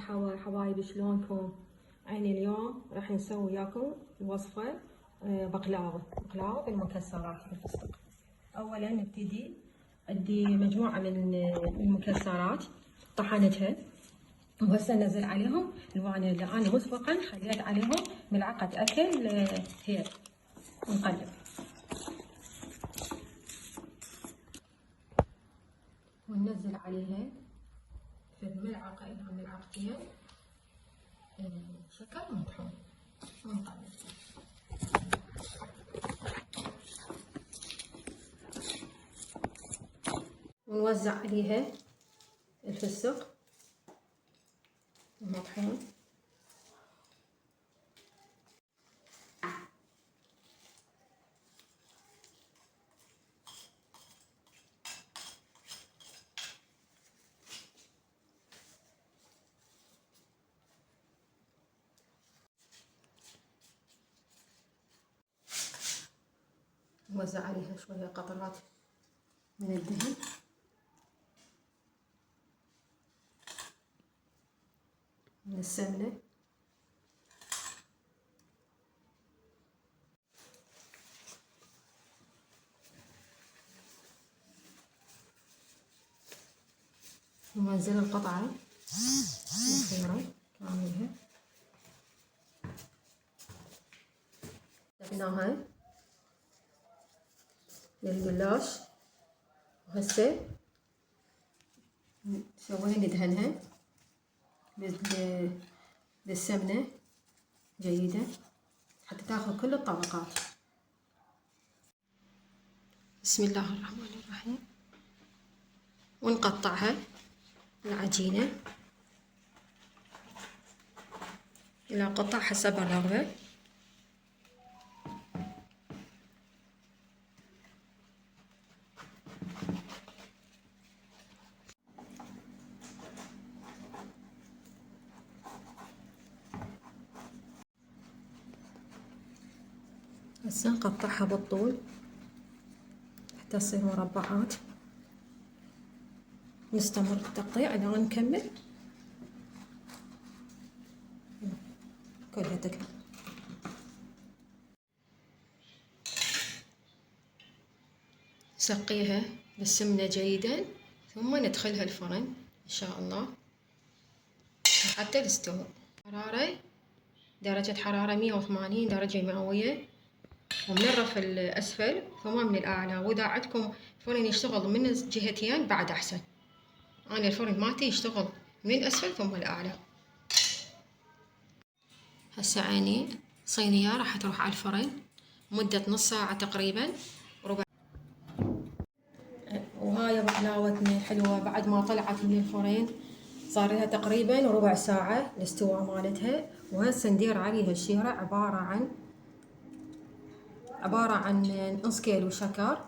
مرحبا حبايبي، شلونكم؟ عيني اليوم راح نسوي وياكم وصفة بقلاوة بالمكسرات بالفستق. أولا نبتدي أدي مجموعة من المكسرات طحنتها، وهسه ننزل عليهم الفانيلا. أنا مسبقا خليت عليهم ملعقة أكل هيل ونقلب، وننزل عليها في ملعقة إلى ملعقتين شكر مطحون ونقلب. ونوزع عليها الفستق المطحون، نوزع عليها شوية قطرات من الدهن، من السمنة، وننزل القطعة الأخيرة كاملها. سبناها للجلاش، وهسه نسويها ندهنها بالسمنة جيدة حتى تاخذ كل الطبقات. بسم الله الرحمن الرحيم. ونقطعها العجينة إلى قطع حسب الرغبة. هسه نقطعها بالطول حتى تصير مربعات. نستمر بالتقطيع إلى أن نكمل كلها تكمل. نسقيها بالسمنة جيدا، ثم ندخلها الفرن إن شاء الله حتى تستوي. درجة حرارة 180 درجة مئوية، ومن الرف الأسفل ثم من الأعلى. وإذا عندكم فرن يشتغل من الجهتين بعد أحسن. أنا الفرن مالتي يشتغل من الأسفل ثم الأعلى. هسه عيني صينية راح تروح على الفرن مدة نص ساعة تقريبا، ربع. وهاي بقلاوتنا الحلوة بعد ما طلعت من الفرن صار لها تقريبا ربع ساعة الاستواء مالتها. وهسه ندير عليها الشيرة عبارة عن نص كيلو شكر،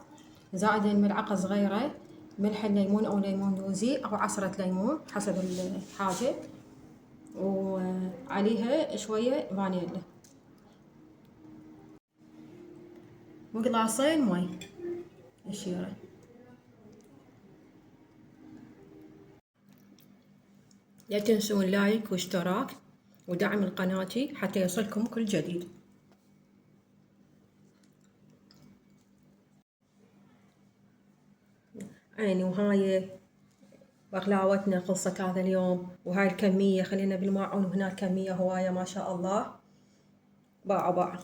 زائد ملعقة صغيرة ملح الليمون أو ليمون دوزي أو عصرة ليمون حسب الحاجة، وعليها شوية فانيلا وقلاصين مي الشيرة. لا تنسون لايك واشتراك ودعم قناتي حتى يصلكم كل جديد. عيني وهاي بقلاوتنا خلصت هذا اليوم، وهاي الكمية خلينا بالماعون، وهنا الكمية هواية ما شاء الله. باع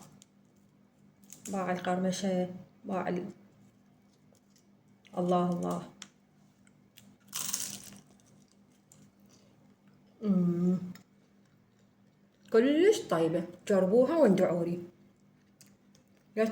القرمشة، الله الله. كلش طيبة، جربوها وندعولي.